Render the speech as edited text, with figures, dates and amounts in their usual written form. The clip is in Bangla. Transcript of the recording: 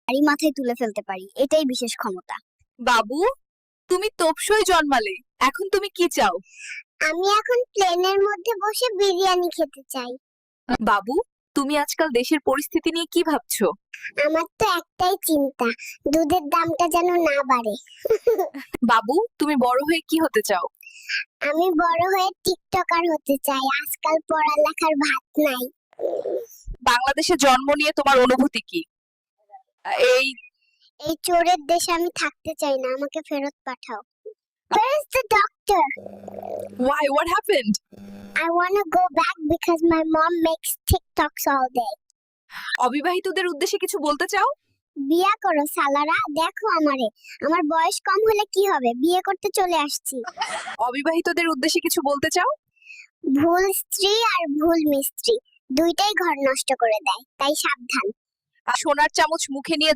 বাড়ি মাথায় তুলে ফেলতে পারি, এটাই বিশেষ ক্ষমতা। বাবু, তুমি তোপসই জন্মালে, এখন তুমি কি চাও? আমি এখন প্লেনের মধ্যে বসে বিরিয়ানি খেতে চাই। বাবু, তুমি আজকাল দেশের পরিস্থিতি নিয়ে কি ভাবছো? আমার তো একটাই চিন্তা, দুধের দামটা যেন না বাড়ে। বাবু, তুমি বড় হয়ে কি হতে চাও? আমি বড় হয়ে টিকটকার হতে চাই, আজকাল পড়ালেখার ভাত নাই। বাংলাদেশে জন্ম নিয়ে তোমার অনুভূতি কি? এই এই চোরের দেশে আমি থাকতে চাই না, আমাকে ফেরত পাঠাও। Where is the doctor? why, what happened? I want to go back because my mom makes TikToks all day. অবিবাহিতদের উদ্দেশ্যে কিছু বলতে চাও? বিয়ে করো সালারা, দেখো আমারে, আমার বয়স কম হলে কি হবে, বিয়ে করতে চলে আসছি। অবিবাহিতদের উদ্দেশ্যে কিছু বলতে চাও? ভুল স্ত্রী আর ভুল মিস্ত্রি দুইটাই ঘর নষ্ট করে দেয়, তাই সাবধান। সোনার চামচ মুখে নিয়ে